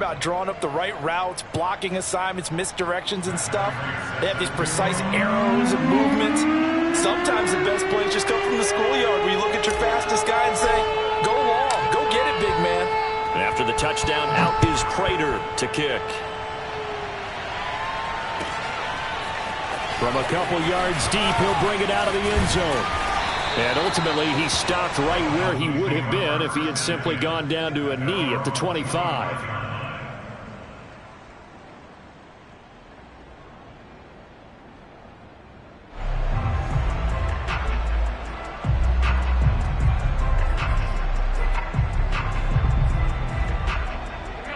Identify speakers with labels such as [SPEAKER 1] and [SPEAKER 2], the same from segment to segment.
[SPEAKER 1] about drawing up the right routes, blocking assignments, misdirections and stuff. They have these precise arrows and movements. Sometimes the best plays just come from the schoolyard where you look at your fastest guy and say, go long, go get it, big man.
[SPEAKER 2] And after the touchdown, out is Prater to kick. From a couple yards deep, he'll bring it out of the end zone. And ultimately, he stopped right where he would have been if he had simply gone down to a knee at the 25.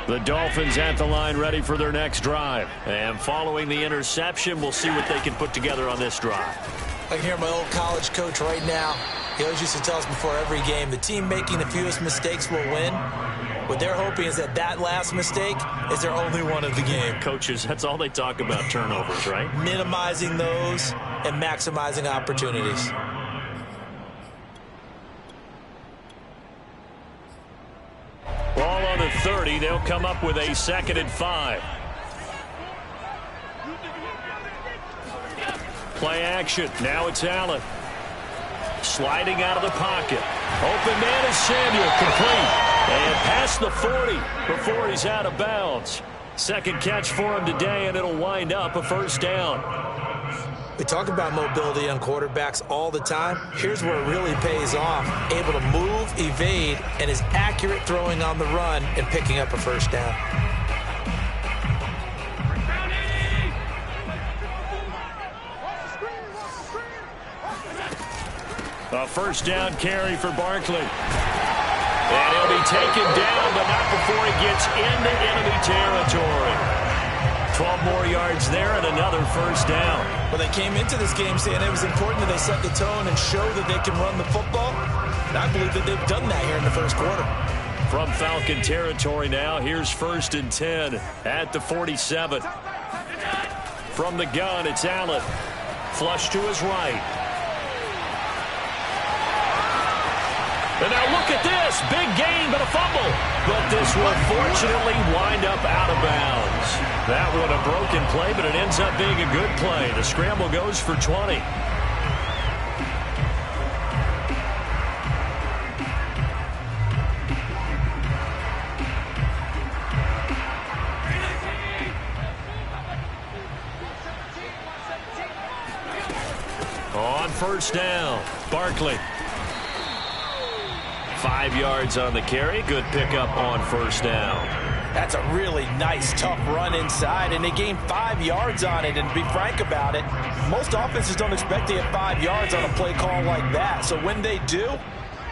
[SPEAKER 2] The Dolphins at the line ready for their next drive. And following the interception, we'll see what they can put together on this drive.
[SPEAKER 3] I can hear my old college coach right now. He always used to tell us before every game, the team making the fewest mistakes will win. What they're hoping is that that last mistake is their only one of the game.
[SPEAKER 2] Coaches, that's all they talk about, turnovers, right?
[SPEAKER 3] Minimizing those and maximizing opportunities.
[SPEAKER 2] Ball on the 30. They'll come up with a 2nd and 5. Play action. Now it's Allen. Sliding out of the pocket. Open man is Samuel. Complete. And past the 40 before he's out of bounds. Second catch for him today, and it'll wind up a first down.
[SPEAKER 3] We talk about mobility on quarterbacks all the time. Here's where it really pays off. Able to move, evade, and is accurate throwing on the run and picking up a first down.
[SPEAKER 2] A first down carry for Barkley. And he'll be taken down, but not before he gets into enemy territory. 12 more yards there and another first down.
[SPEAKER 3] Well, they came into this game saying it was important that they set the tone and show that they can run the football. And I believe that they've done that here in the first quarter.
[SPEAKER 2] From Falcon territory now, here's 1st and 10 at the 47. From the gun, it's Allen. Flush to his right. And now look at this. Big gain, but a fumble. But this will fortunately wind up out of bounds. That one a broken play, but it ends up being a good play. The scramble goes for 20. On first down, Barkley. 5 yards on the carry. Good pickup on first down.
[SPEAKER 1] That's a really nice, tough run inside, and they gained 5 yards on it. And to be frank about it, most offenses don't expect to get 5 yards on a play call like that. So when they do,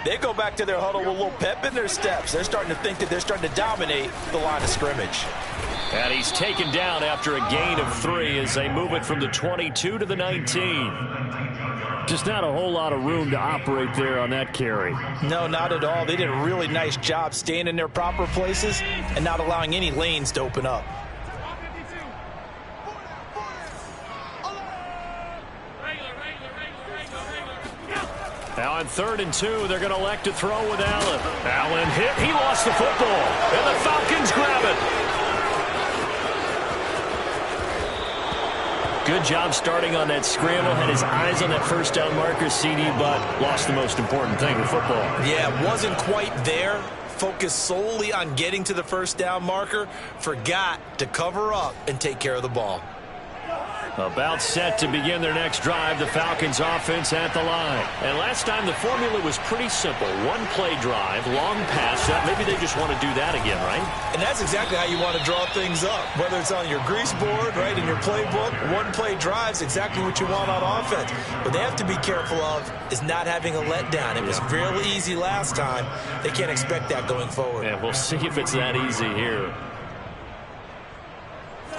[SPEAKER 1] they go back to their huddle with a little pep in their steps. They're starting to think that they're starting to dominate the line of scrimmage.
[SPEAKER 2] And he's taken down after a gain of 3 as they move it from the 22 to the 19. Just not a whole lot of room to operate there on that carry.
[SPEAKER 1] No, not at all. They did a really nice job staying in their proper places and not allowing any lanes to open up.
[SPEAKER 2] Now on 3rd and 2, they're going to elect to throw with Allen. Allen hit. He lost the football. And the Falcons grab it. Good job starting on that scramble. Had his eyes on that first down marker, CD, but lost the most important thing, the football.
[SPEAKER 3] Yeah, wasn't quite there. Focused solely on getting to the first down marker. Forgot to cover up and take care of the ball.
[SPEAKER 2] About set to begin their next drive, the Falcons offense at the line. And last time the formula was pretty simple. One play drive, long pass. Maybe they just want to do that again, right?
[SPEAKER 3] And that's exactly how you want to draw things up. Whether it's on your grease board, right, in your playbook, one play drive's exactly what you want on offense. What they have to be careful of is not having a letdown. It was real easy last time. They can't expect that going forward.
[SPEAKER 2] Yeah, we'll see if it's that easy here.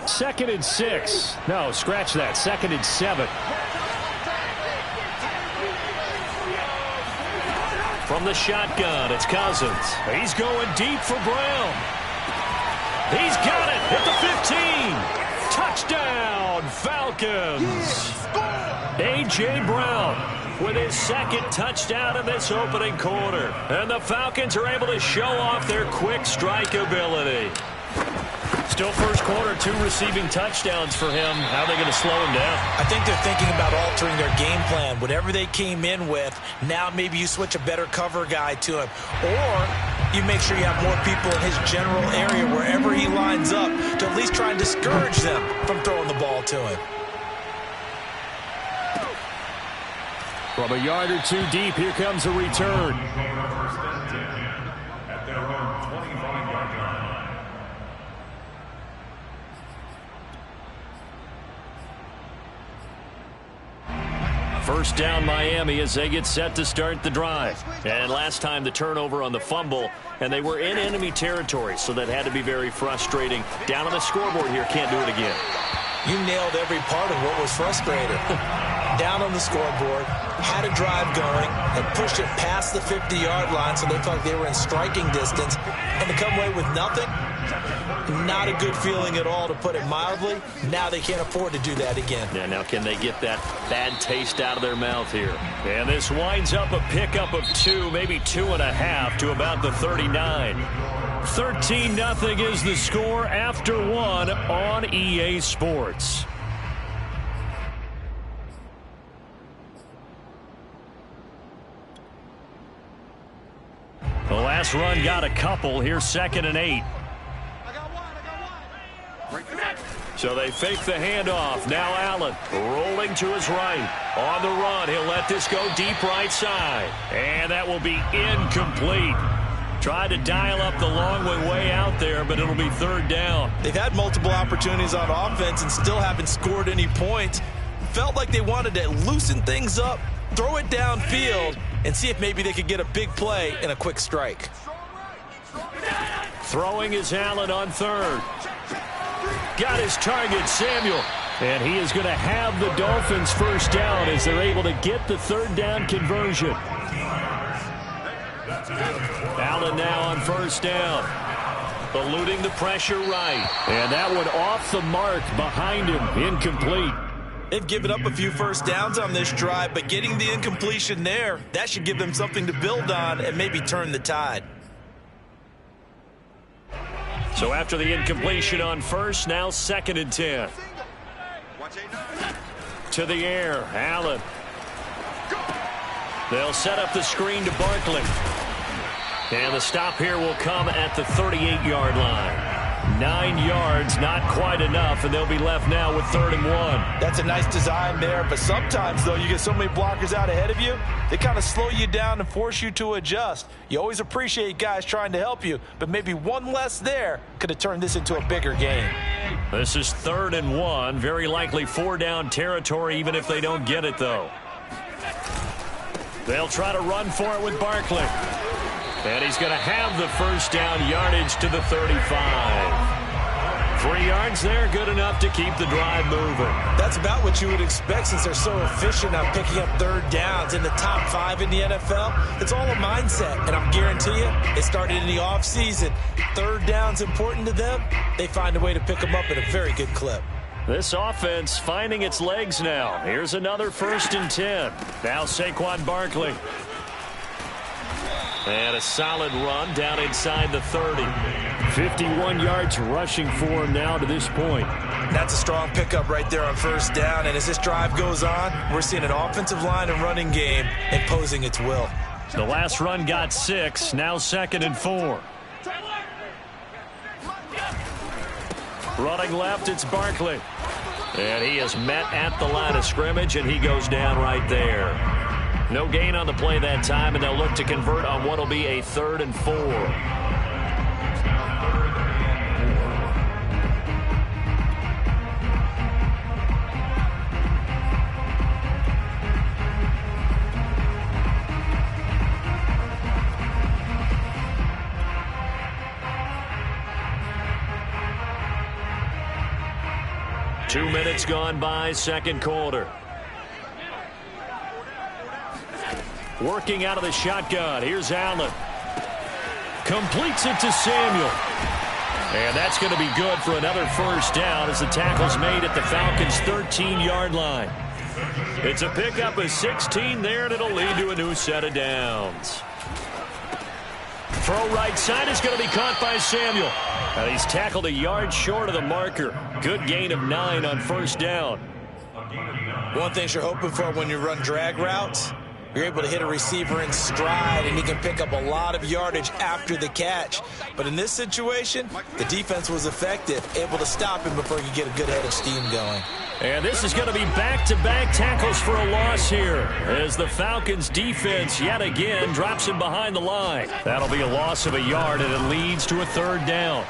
[SPEAKER 2] 2nd and 6. No, scratch that. 2nd and 7. From the shotgun, it's Cousins. He's going deep for Brown. He's got it at the 15. Touchdown, Falcons. A.J. Brown with his 2nd touchdown in this opening quarter. And the Falcons are able to show off their quick strike ability. Still first quarter, 2 receiving touchdowns for him. How are they going to slow him down?
[SPEAKER 3] I think they're thinking about altering their game plan. Whatever they came in with, now maybe you switch a better cover guy to him. Or you make sure you have more people in his general area wherever he lines up to at least try and discourage them from throwing the ball to him.
[SPEAKER 2] From a yard or 2 deep, here comes a return. First down Miami as they get set to start the drive. And last time the turnover on the fumble, and they were in enemy territory, so that had to be very frustrating. Down on the scoreboard here, can't do it again.
[SPEAKER 3] You nailed every part of what was frustrating. Down on the scoreboard, had a drive going, and pushed it past the 50-yard line so they felt like they were in striking distance, and to come away with nothing, not a good feeling at all, to put it mildly. Now they can't afford to do that again.
[SPEAKER 2] Yeah, now can they get that bad taste out of their mouth here? And this winds up a pickup of 2, maybe 2.5 to about the 39. 13-0 is the score after 1 on EA Sports. The last run got a couple. Here's 2nd and 8. So they fake the handoff. Now Allen rolling to his right. On the run, he'll let this go deep right side. And that will be incomplete. Tried to dial up the long way out there, but it'll be 3rd down.
[SPEAKER 3] They've had multiple opportunities on offense and still haven't scored any points. Felt like they wanted to loosen things up, throw it downfield, and see if maybe they could get a big play and a quick strike.
[SPEAKER 2] Throwing is Allen on 3rd. Got his target, Samuel. And he is going to have the Dolphins first down as they're able to get the 3rd down conversion. Allen now on 1st down. Eluding the pressure right. And that one off the mark behind him. Incomplete.
[SPEAKER 3] They've given up a few first downs on this drive, but getting the incompletion there, that should give them something to build on and maybe turn the tide.
[SPEAKER 2] So after the incompletion on 1st, now 2nd and 10. To the air, Allen. They'll set up the screen to Barkley. And the stop here will come at the 38-yard line. 9 yards, not quite enough, and they'll be left now with 3rd and 1.
[SPEAKER 3] That's a nice design there, but sometimes, though, you get so many blockers out ahead of you, they kind of slow you down and force you to adjust. You always appreciate guys trying to help you, but maybe one less there could have turned this into a bigger game.
[SPEAKER 2] This is 3rd and 1, very likely 4-down territory, even if they don't get it, though. They'll try to run for it with Barkley. And he's going to have the first down, yardage to the 35. 3 yards there, good enough to keep the drive moving.
[SPEAKER 3] That's about what you would expect since they're so efficient on picking up 3rd downs in the top 5 in the NFL. It's all a mindset, and I guarantee you, it started in the offseason. 3rd down's important to them. They find a way to pick them up at a very good clip.
[SPEAKER 2] This offense finding its legs now. Here's another 1st and 10. Now Saquon Barkley. And a solid run down inside the 30. 51 yards rushing for him now to this point.
[SPEAKER 3] That's a strong pickup right there on 1st down. And as this drive goes on, we're seeing an offensive line and running game imposing its will.
[SPEAKER 2] The last run got 6. Now 2nd and 4. Running left, it's Barkley. And he is met at the line of scrimmage, and he goes down right there. No gain on the play that time, and they'll look to convert on what will be a 3rd and 4. Two minutes gone by, 2nd quarter. Working out of the shotgun. Here's Allen. Completes it to Samuel. And that's going to be good for another first down as the tackle's made at the Falcons' 13-yard line. It's a pickup of 16 there, and it'll lead to a new set of downs. Throw right side is going to be caught by Samuel. And he's tackled a yard short of the marker. Good gain of 9 on first down.
[SPEAKER 3] One thing you're hoping for when you run drag routes, you're able to hit a receiver in stride, and he can pick up a lot of yardage after the catch. But in this situation, the defense was effective, able to stop him before he could get a good head of steam going.
[SPEAKER 2] And this is going to be back-to-back tackles for a loss here as the Falcons defense yet again drops him behind the line. That'll be a loss of a yard, and it leads to a third down.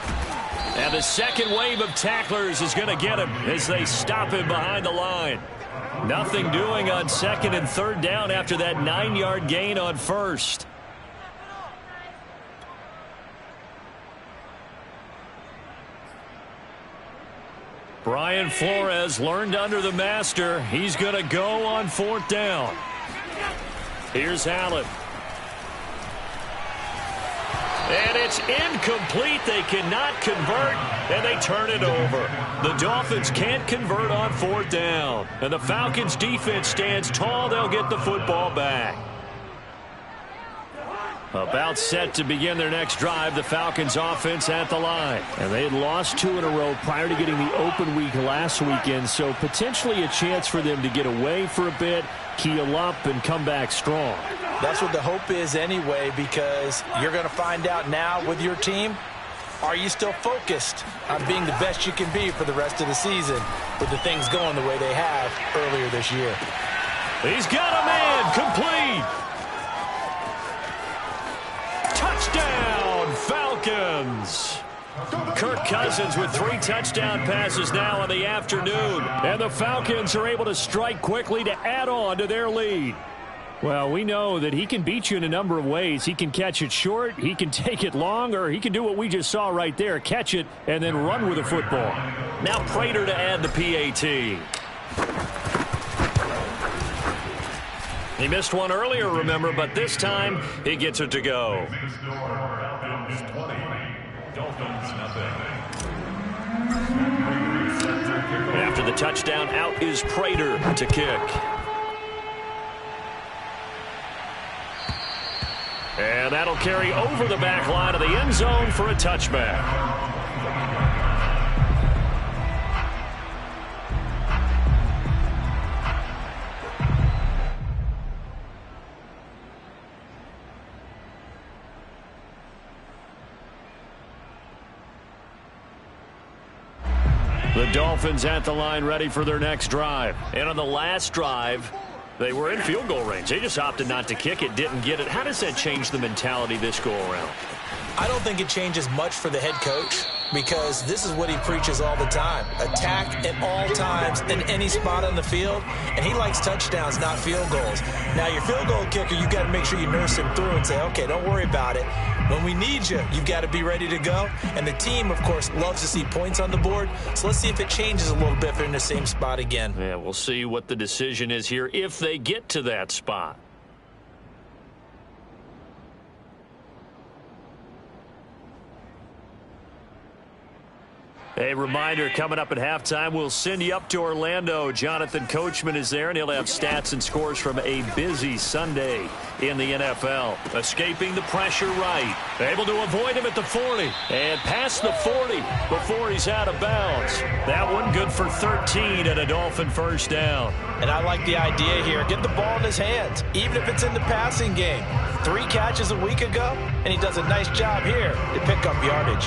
[SPEAKER 2] And the second wave of tacklers is going to get him as they stop him behind the line. Nothing doing on second and third down after that 9-yard gain on first. Brian Flores learned under the master. He's going to go on fourth down. Here's Allen. And it's incomplete. They cannot convert, and they turn it over. The Dolphins can't convert on fourth down. And the Falcons defense stands tall. They'll get the football back. About set to begin their next drive, the Falcons offense at the line. And they had lost 2 in a row prior to getting the open week last weekend, so potentially a chance for them to get away for a bit, keel up, and come back strong.
[SPEAKER 1] That's what the hope is anyway, because you're going to find out now with your team, are you still focused on being the best you can be for the rest of the season with the things going the way they have earlier this year?
[SPEAKER 2] He's got a man complete. Touchdown, Falcons. Kirk Cousins with 3 touchdown passes now in the afternoon. And the Falcons are able to strike quickly to add on to their lead. Well, we know that he can beat you in a number of ways. He can catch it short, he can take it long, or he can do what we just saw right there, catch it and then run with the football. Now Prater to add the PAT. He missed one earlier, remember, but this time he gets it to go. After the touchdown, out is Prater to kick. And that'll carry over the back line of the end zone for a touchback. The Dolphins at the line ready for their next drive. And on the last drive, they were in field goal range. They just opted not to kick it, didn't get it. How does that change the mentality this go around?
[SPEAKER 3] I don't think it changes much for the head coach, because this is what he preaches all the time. Attack at all times in any spot on the field, and he likes touchdowns, not field goals. Now, your field goal kicker, you've got to make sure you nurse him through and say, okay, don't worry about it. When we need you, you've got to be ready to go. And the team, of course, loves to see points on the board. So let's see if it changes a little bit if they're in the same spot again.
[SPEAKER 2] Yeah, we'll see what the decision is here if they get to that spot. A reminder, coming up at halftime, we'll send you up to Orlando. Jonathan Coachman is there, and he'll have stats and scores from a busy Sunday in the NFL. Escaping the pressure right. Able to avoid him at the 40. And past the 40 before he's out of bounds. That one good for 13 and a Dolphin first down.
[SPEAKER 1] And I like the idea here. Get the ball in his hands, even if it's in the passing game. 3 catches a week ago, and he does a nice job here to pick up yardage.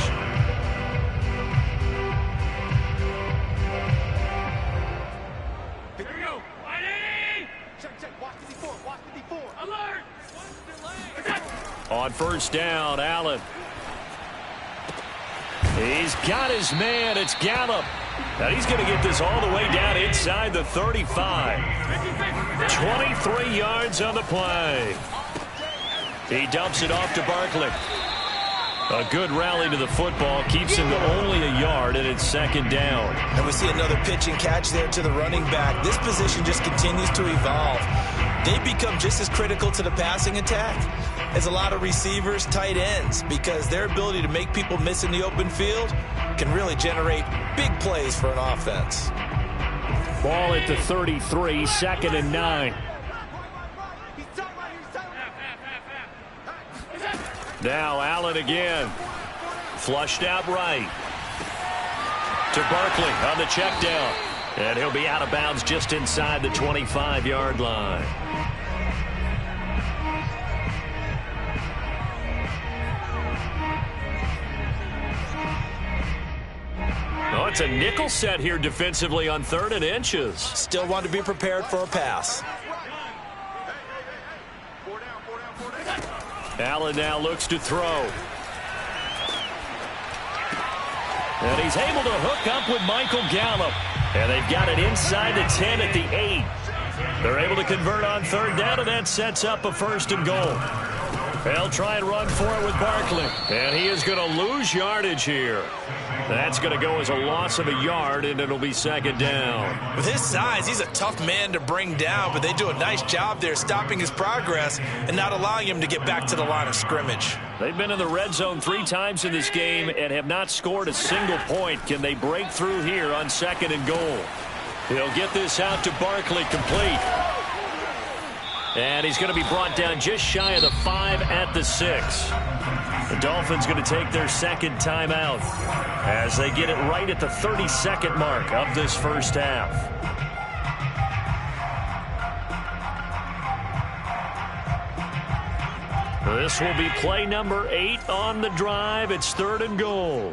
[SPEAKER 2] On first down, Allen. He's got his man. It's Gallup. And he's going to get this all the way down inside the 35. 23 yards on the play. He dumps it off to Barkley. A good rally to the football. Keeps him to only a yard, and it's second down.
[SPEAKER 3] And we see another pitch and catch there to the running back. This position just continues to evolve. They become just as critical to the passing attack as a lot of receivers, tight ends, because their ability to make people miss in the open field can really generate big plays for an offense.
[SPEAKER 2] Ball at the 33, second and 9. Now Allen again. Flushed out right. To Barkley on the check down. And he'll be out of bounds just inside the 25-yard line. Oh, it's a nickel set here defensively on 3rd and inches.
[SPEAKER 3] Still want to be prepared for a pass.
[SPEAKER 2] Allen now looks to throw. And he's able to hook up with Michael Gallup. And they've got it inside the 10 at the 8. They're able to convert on 3rd down, and that sets up a 1st and goal. They'll try and run for it with Barkley. And he is going to lose yardage here. That's going to go as a loss of a yard, and it'll be 2nd down.
[SPEAKER 3] With his size, he's a tough man to bring down, but they do a nice job there stopping his progress and not allowing him to get back to the line of scrimmage.
[SPEAKER 2] They've been in the red zone 3 times in this game and have not scored a single point. Can they break through here on 2nd and goal? He'll get this out to Barkley, complete. And he's going to be brought down just shy of the 5 at the 6. The Dolphins going to take their 2nd timeout as they get it right at the 32nd mark of this first half. This will be play number 8 on the drive. It's 3rd and goal.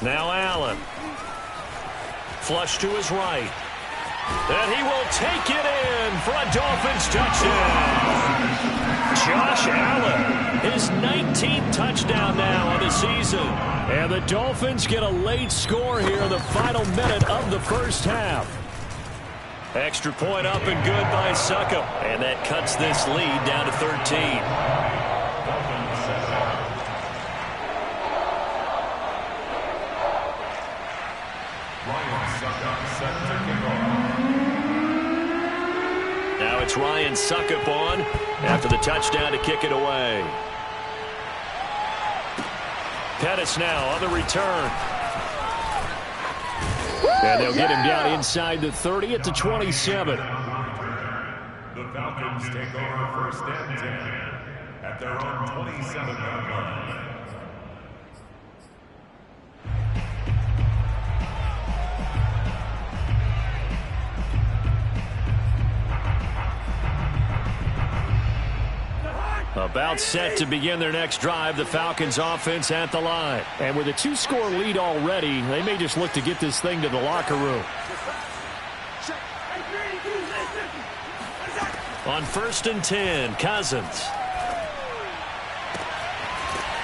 [SPEAKER 2] Now Allen. Flush to his right. And he will take it in for a Dolphins touchdown. Josh Allen, his 19th touchdown now on the season. And the Dolphins get a late score here in the final minute of the first half. Extra point up and good by Succop. And that cuts this lead down to 13. Now it's Ryan Succop on after the touchdown to kick it away. Pettis now on the return. And they'll get him down inside the 30 at the 27.
[SPEAKER 4] The Falcons take over 1st and 10 at their own 27-yard line.
[SPEAKER 2] About set to begin their next drive, the Falcons offense at the line.
[SPEAKER 5] And with a 2-score lead already, they may just look to get this thing to the locker room.
[SPEAKER 2] On 1st and 10, Cousins.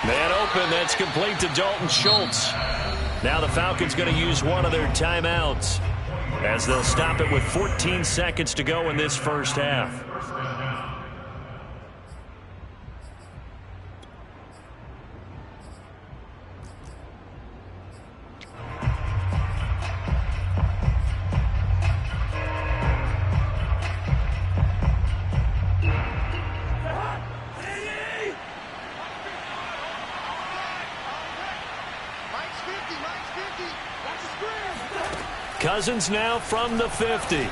[SPEAKER 2] Man open, that's complete to Dalton Schultz. Now the Falcons going to use one of their timeouts as they'll stop it with 14 seconds to go in this first half. Cousins now from the 50. He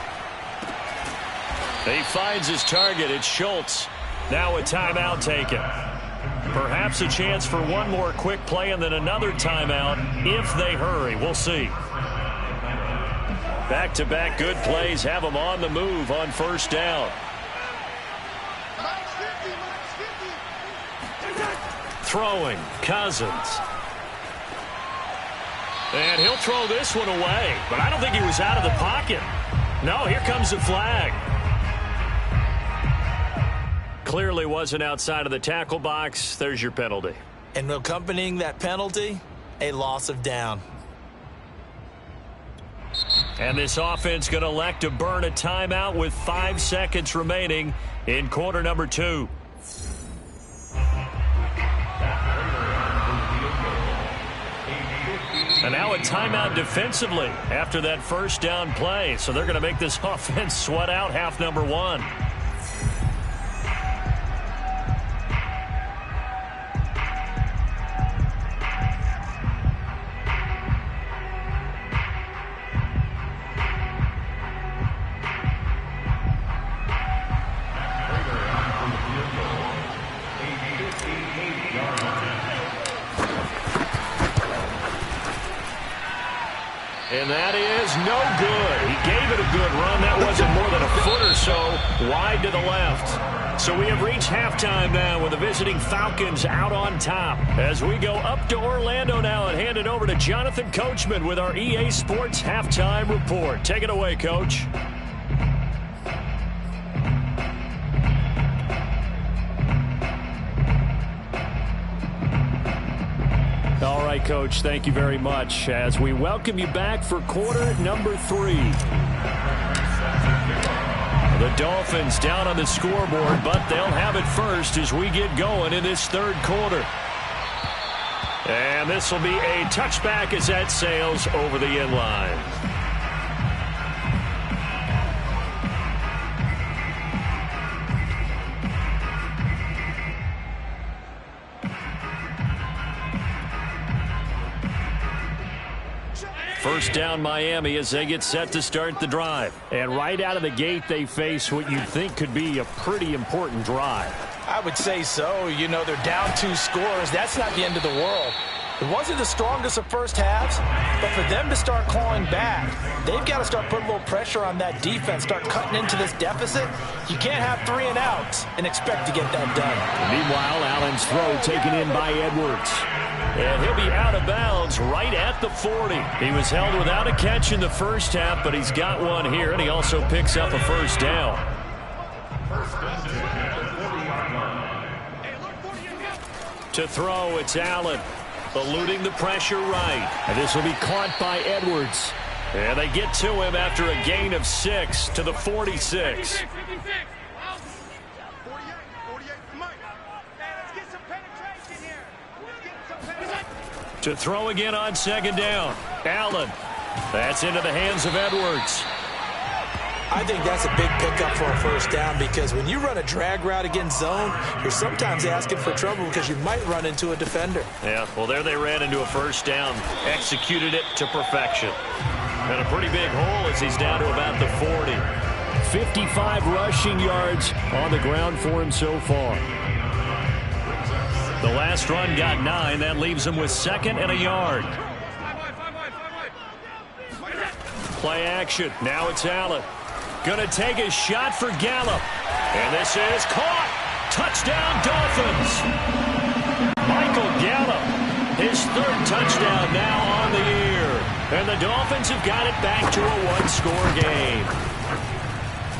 [SPEAKER 2] finds his target. It's Schultz. Now a timeout taken. Perhaps a chance for one more quick play and then another timeout if they hurry. We'll see. Back-to-back good plays have them on the move on 1st down. Throwing, Cousins. And he'll throw this one away, but I don't think he was out of the pocket. No, here comes the flag. Clearly wasn't outside of the tackle box. There's your penalty.
[SPEAKER 3] And accompanying that penalty, a loss of down.
[SPEAKER 2] And this offense going to elect to burn a timeout with 5 seconds remaining in quarter number 2. And now a timeout defensively after that first down play. So they're going to make this offense sweat out half number 1. And that is no good. He gave it a good run. That wasn't more than a foot or so wide to the left. So we have reached halftime now with the visiting Falcons out on top. As we go up to Orlando now and hand it over to Jonathan Coachman with our EA Sports Halftime Report. Take it away, Coach.
[SPEAKER 5] All right, Coach, thank you very much as we welcome you back for quarter number 3.
[SPEAKER 2] The Dolphins down on the scoreboard, but they'll have it first as we get going in this third quarter. And this will be a touchback as that sails over the end line. First down Miami as they get set to start the drive.
[SPEAKER 5] And right out of the gate, they face what you'd think could be a pretty important drive.
[SPEAKER 1] I would say so. You know, they're down 2 scores. That's not the end of the world. It wasn't the strongest of first halves, but for them to start clawing back, they've got to start putting a little pressure on that defense, start cutting into this deficit. You can't have 3 and outs and expect to get that done.
[SPEAKER 5] Meanwhile, Allen's throw taken in by Edwards.
[SPEAKER 2] And he'll be out of bounds right at the 40. He was held without a catch in the first half, but he's got one here, and he also picks up a first down. To throw, it's Allen. Eluding the pressure right.
[SPEAKER 5] And this will be caught by Edwards.
[SPEAKER 2] And they get to him after a gain of 6 to the 46. To throw again on second down. Allen. That's into the hands of Edwards.
[SPEAKER 3] I think that's a big pickup for a first down because when you run a drag route against zone, you're sometimes asking for trouble because you might run into a defender.
[SPEAKER 2] Yeah, well, there they ran into a first down. Executed it to perfection. And a pretty big hole as he's down to about the 40.
[SPEAKER 5] 55 rushing yards on the ground for him so far.
[SPEAKER 2] The last run got 9. That leaves him with 2nd and a yard. Play action. Now it's Allen. Going to take a shot for Gallup. And this is caught. Touchdown, Dolphins. Michael Gallup, his 3rd touchdown now on the year. And the Dolphins have got it back to a 1-score game.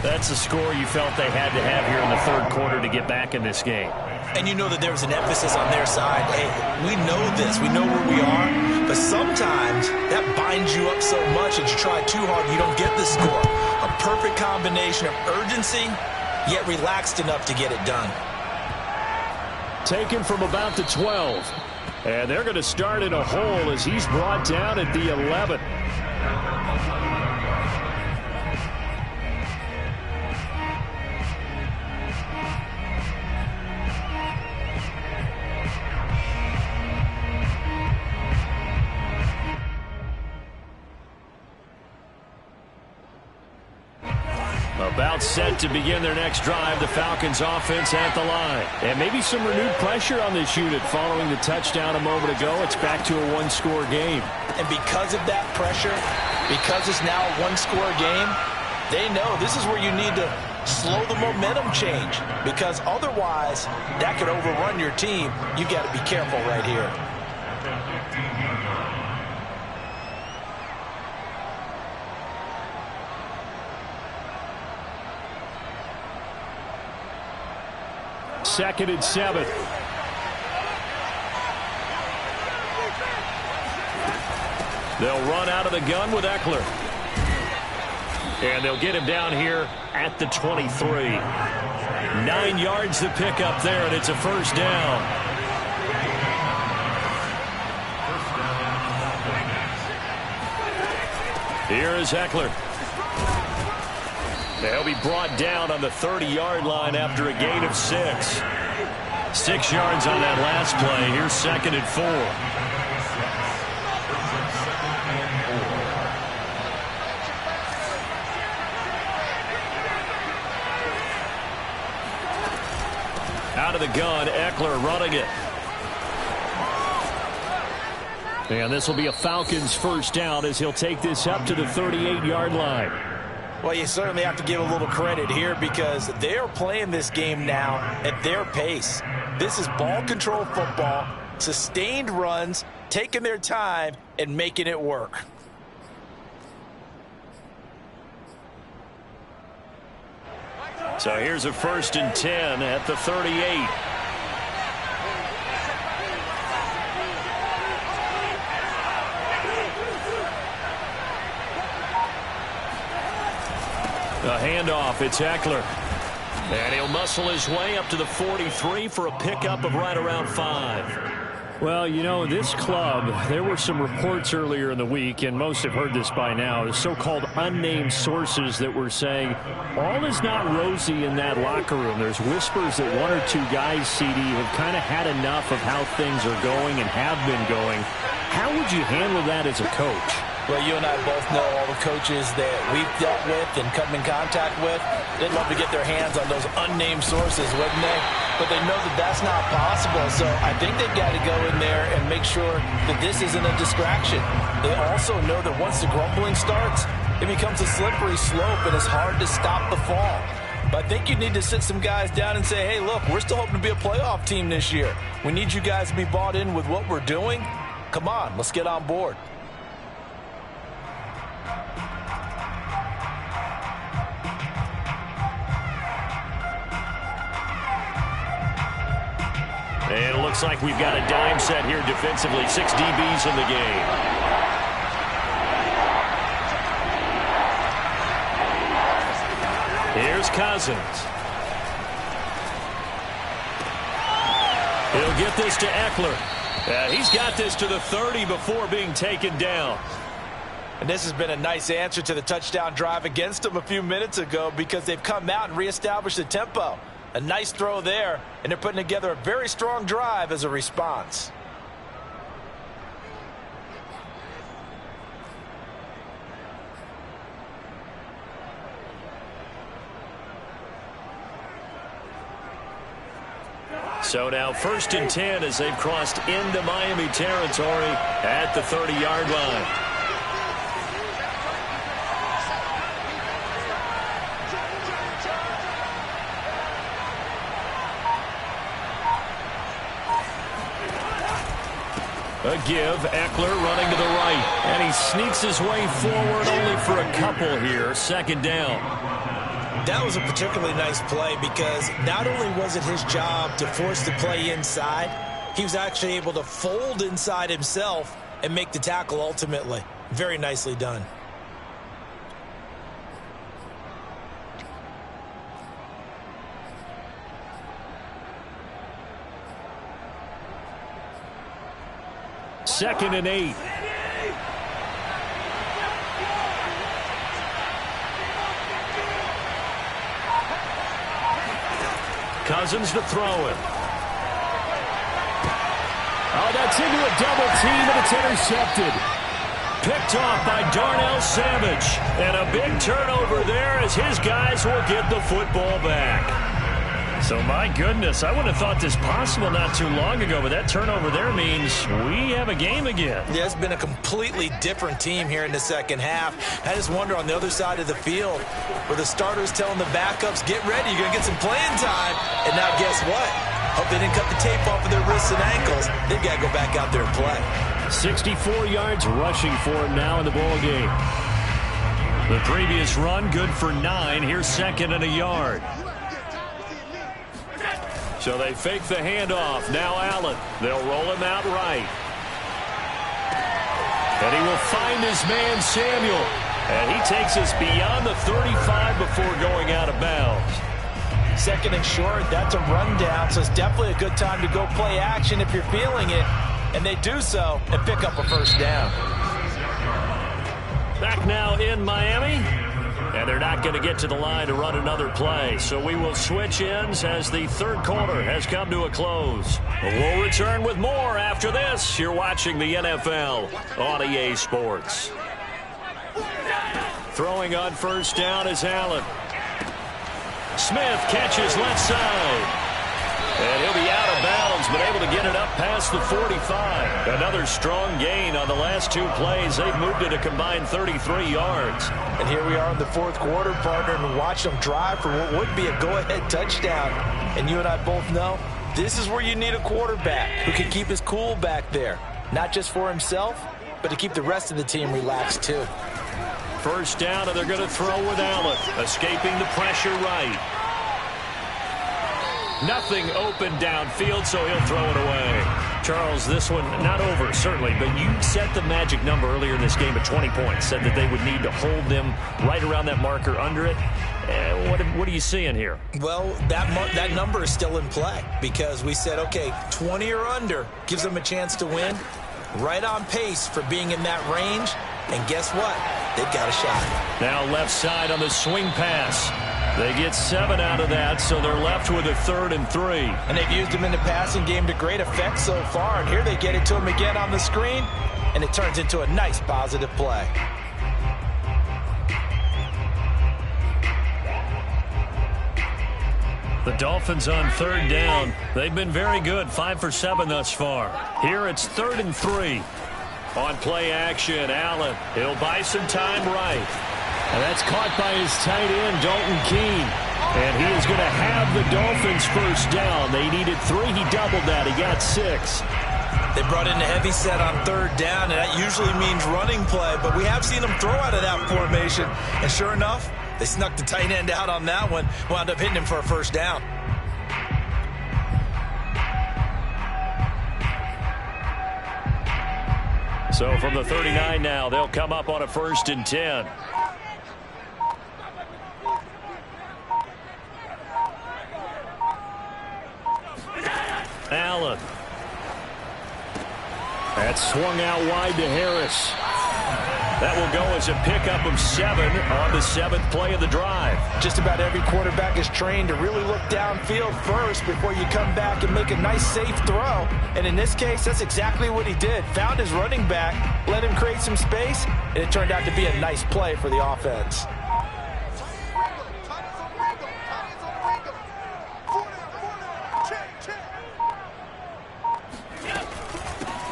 [SPEAKER 2] That's the score you felt they had to have here in the 3rd quarter to get back in this game.
[SPEAKER 3] And you know that there was an emphasis on their side. Hey, we know this. We know where we are. But sometimes that binds you up so much that you try too hard, you don't get the score. A perfect combination of urgency, yet relaxed enough to get it done.
[SPEAKER 5] Taken from about the 12. And they're going to start in a hole as he's brought down at the 11.
[SPEAKER 2] About set to begin their next drive, the Falcons offense at the line.
[SPEAKER 5] And maybe some renewed pressure on this unit following the touchdown a moment ago. It's back to a 1-score game.
[SPEAKER 1] And because of that pressure, because it's now a 1-score game, they know this is where you need to slow the momentum change. Because otherwise, that could overrun your team. You got to be careful right here.
[SPEAKER 5] Second and 7.
[SPEAKER 2] They'll run out of the gun with Eckler. And they'll get him down here at the 23. 9 yards to pick up there, and it's a first down. Here is Eckler. They'll be brought down on the 30-yard line after a gain of 6. 6 yards on that last play. Here's 2nd and 4. Out of the gun, Eckler running it.
[SPEAKER 5] And this will be a Falcons first down as he'll take this up to the 38-yard line.
[SPEAKER 1] Well, you certainly have to give a little credit here because they are playing this game now at their pace. This is ball control football, sustained runs, taking their time and making it work.
[SPEAKER 2] So here's a 1st and 10 at the 38. A handoff, it's Eckler. And he'll muscle his way up to the 43 for a pickup of right around 5.
[SPEAKER 5] Well, you know, this club, there were some reports earlier in the week, and most have heard this by now, the so-called unnamed sources that were saying all is not rosy in that locker room. There's whispers that 1 or 2 guys, CD, have kind of had enough of how things are going and have been going. How would you handle that as a coach?
[SPEAKER 1] Well, you and I both know all the coaches that we've dealt with and come in contact with. They'd love to get their hands on those unnamed sources, wouldn't they? But they know that that's not possible. So I think they've got to go in there and make sure that this isn't a distraction. They also know that once the grumbling starts, it becomes a slippery slope and it's hard to stop the fall. But I think you need to sit some guys down and say, hey, look, we're still hoping to be a playoff team this year. We need you guys to be bought in with what we're doing. Come on, let's get on board.
[SPEAKER 2] And it looks like we've got a dime set here defensively. 6 DBs in the game. Here's Cousins. He'll get this to Eckler. He's got this to the 30 before being taken down.
[SPEAKER 1] And this has been a nice answer to the touchdown drive against them a few minutes ago because they've come out and reestablished the tempo. A nice throw there, and they're putting together a very strong drive as a response.
[SPEAKER 2] So now 1st and 10 as they've crossed into Miami territory at the 30-yard line. A give, Eckler running to the right. And he sneaks his way forward only for a couple here. 2nd down.
[SPEAKER 3] That was a particularly nice play because not only was it his job to force the play inside, he was actually able to fold inside himself and make the tackle ultimately. Very nicely done.
[SPEAKER 2] Second and 8. Cousins to throw it.
[SPEAKER 5] Oh, that's into a double team, and it's intercepted.
[SPEAKER 2] Picked off by Darnell Savage. And a big turnover there as his guys will get the football back. So, my goodness, I wouldn't have thought this possible not too long ago, but that turnover there means we have a game again.
[SPEAKER 3] Yeah, it's been a completely different team here in the second half. I just wonder on the other side of the field where the starters telling the backups, get ready, you're going to get some playing time. And now guess what? Hope they didn't cut the tape off of their wrists and ankles. They've got to go back out there and play.
[SPEAKER 5] 64 yards rushing for him now in the ball game.
[SPEAKER 2] The previous run good for 9. Here's 2nd and a yard. So they fake the handoff. Now Allen. They'll roll him out right. And he will find his man Samuel. And he takes us beyond the 35 before going out of bounds.
[SPEAKER 1] 2nd and short, that's a rundown, so it's definitely a good time to go play action if you're feeling it. And they do so and pick up a 1st down.
[SPEAKER 2] Back now in Miami. And they're not going to get to the line to run another play. So we will switch ends as the 3rd quarter has come to a close. We'll return with more after this. You're watching the NFL on EA Sports. Throwing on 1st down is Allen. Smith catches left side. And he'll be out of bounds, but able to get it up past the 45. Another strong gain on the last two plays. They've moved it a combined 33 yards.
[SPEAKER 3] And here we are in the fourth quarter, partner, and watch them drive for what would be a go-ahead touchdown. And you and I both know this is where you need a quarterback who can keep his cool back there. Not just for himself, but to keep the rest of the team relaxed too.
[SPEAKER 2] First down, and they're going to throw with Allen. Escaping the pressure right. Nothing open downfield, so he'll throw it away. Charles, this one not over, certainly, but you set the magic number earlier in this game at 20 points. Said that they would need to hold them right around that marker under it. What are you seeing here?
[SPEAKER 3] Well, that number is still in play because we said, okay, 20 or under gives them a chance to win. Right on pace for being in that range. And guess what? They've got a shot.
[SPEAKER 2] Now left side on the swing pass. They get 7 out of that, so they're left with a 3rd and 3.
[SPEAKER 3] And they've used him in the passing game to great effect so far. And here they get it to him again on the screen, and it turns into a nice positive play.
[SPEAKER 2] The Dolphins on 3rd down. They've been very good, 5 for 7 thus far. Here it's 3rd and 3. On play action, Allen. He'll buy some time right.
[SPEAKER 5] And that's caught by his tight end, Dalton Keene. And he is going to have the Dolphins first down. They needed 3. He doubled that. He got 6.
[SPEAKER 3] They brought in a heavy set on 3rd down, and that usually means running play. But we have seen them throw out of that formation. And sure enough, they snuck the tight end out on that one. Wound up hitting him for a first down.
[SPEAKER 2] So from the 39 now, they'll come up on a 1st and 10. Allen.
[SPEAKER 5] That swung out wide to Harris.
[SPEAKER 2] That will go as a pickup of 7 on the 7th play of the drive.
[SPEAKER 3] Just about every quarterback is trained to really look downfield first before you come back and make a nice, safe throw. And in this case, that's exactly what he did. Found his running back, let him create some space, and it turned out to be a nice play for the offense.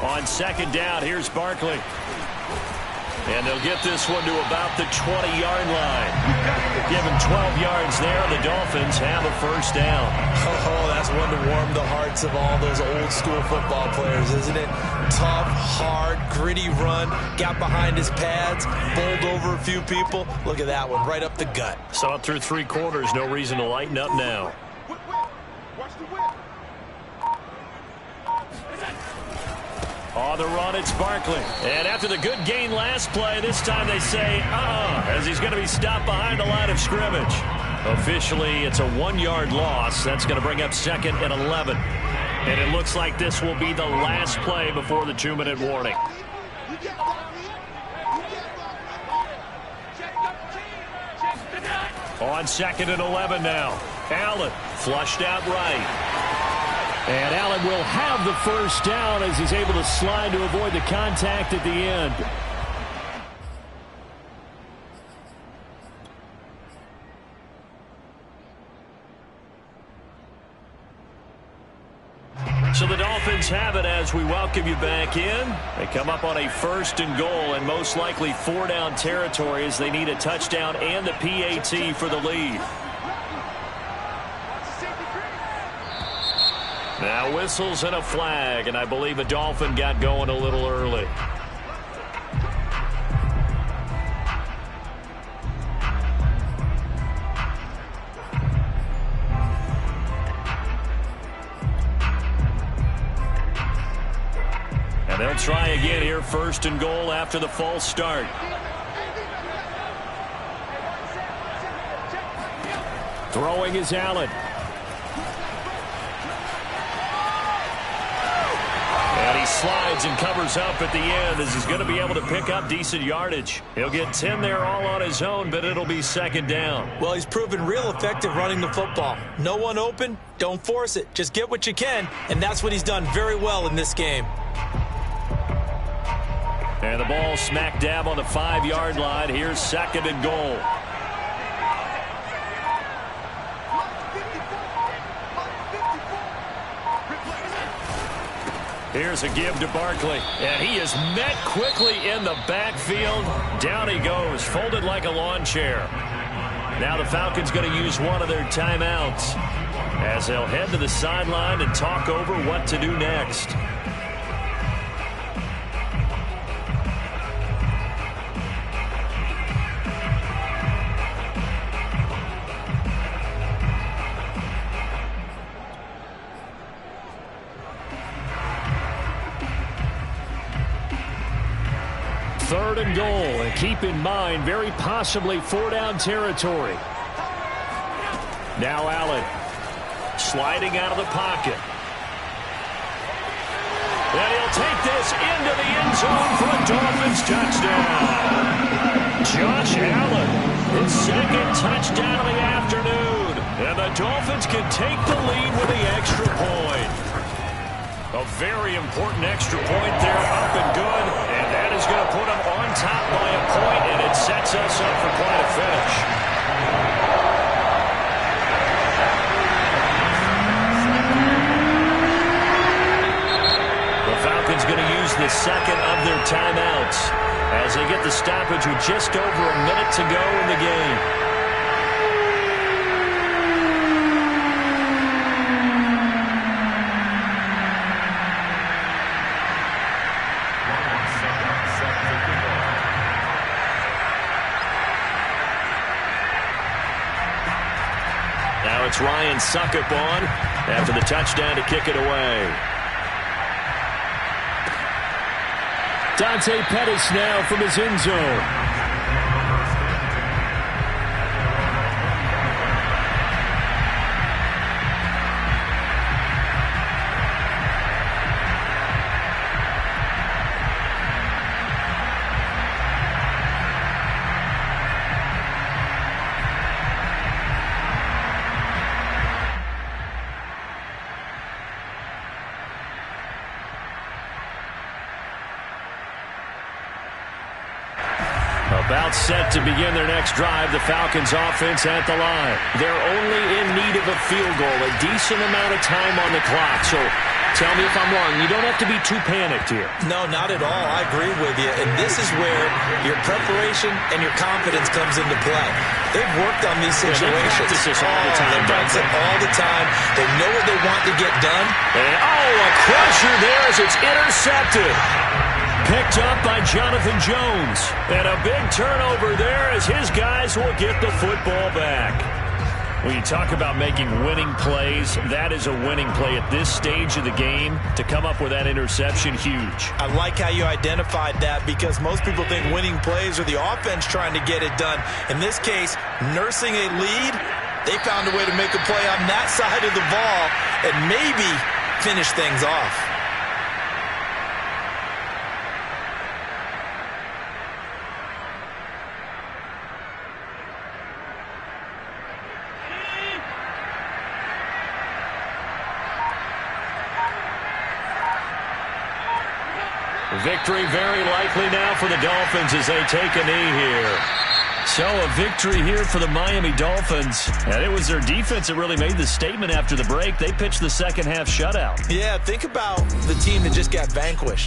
[SPEAKER 2] On 2nd down, here's Barkley. And they'll get this one to about the 20-yard line. Give him 12 yards there. The Dolphins have a first down.
[SPEAKER 3] Oh, that's one to warm the hearts of all those old-school football players, isn't it? Tough, hard, gritty run. Got behind his pads, bowled over a few people. Look at that one, right up the gut.
[SPEAKER 2] Saw it through 3 quarters. No reason to lighten up now. On the run, it's Barkley. And after the good gain last play, this time they say, as he's going to be stopped behind the line of scrimmage. Officially, it's a 1-yard loss. That's going to bring up 2nd and 11. And it looks like this will be the last play before the 2-minute warning. On 2nd and 11 now. Allen flushed out right.
[SPEAKER 5] And Allen will have the first down as he's able to slide to avoid the contact at the end.
[SPEAKER 2] So the Dolphins have it as we welcome you back in. They come up on a 1st and goal and most likely 4-down territory as they need a touchdown and the PAT for the lead. Now whistles and a flag, and I believe a Dolphin got going a little early. And they'll try again here, 1st and goal after the false start.
[SPEAKER 5] Throwing is Allen.
[SPEAKER 2] And he slides and covers up at the end as he's going to be able to pick up decent yardage. He'll get 10 there all on his own, but it'll be 2nd down.
[SPEAKER 3] Well, he's proven real effective running the football. No one open, don't force it. Just get what you can, and that's what he's done very well in this game.
[SPEAKER 2] And the ball smack dab on the 5-yard line. Here's 2nd and goal. Here's a give to Barkley, and he is met quickly in the backfield. Down he goes, folded like a lawn chair. Now the Falcons going to use one of their timeouts as they'll head to the sideline and talk over what to do next. Third and goal, and keep in mind, very possibly 4-down territory. Now Allen, sliding out of the pocket. And he'll take this into the end zone for a Dolphins touchdown. Josh Allen, his second touchdown of the afternoon. And the Dolphins can take the lead with the extra point. A very important extra point there, up and good. And that is going to put them on top by a point, and it sets us up for quite a finish. The Falcons going to use the second of their timeouts as they get the stoppage with just over a minute to go in the game. Now it's Ryan Suckup on after the touchdown to kick it away. Dante Pettis now from his end zone. About set to begin their next drive, the Falcons offense at the line. They're only in need of a field goal, a decent amount of time on the clock. So tell me if I'm wrong. You don't have to be too panicked here.
[SPEAKER 3] No, not at all. I agree with you. And this is where your preparation and your confidence comes into play. They've worked on these situations.
[SPEAKER 2] They practice this all the time.
[SPEAKER 3] They practice it all the time. They know what they want to get done.
[SPEAKER 2] And, a crusher there as it's intercepted. Picked up by Jonathan Jones. And a big turnover there as his guys will get the football back. When you talk about making winning plays, that is a winning play at this stage of the game. To come up with that interception, huge.
[SPEAKER 3] I like how you identified that because most people think winning plays are the offense trying to get it done. In this case, nursing a lead, they found a way to make a play on that side of the ball and maybe finish things off.
[SPEAKER 2] Victory very likely now for the Dolphins as they take a knee here. So a victory here for the Miami Dolphins. And it was their defense that really made the statement after the break. They pitched the second half shutout.
[SPEAKER 3] Yeah, think about the team that just got vanquished.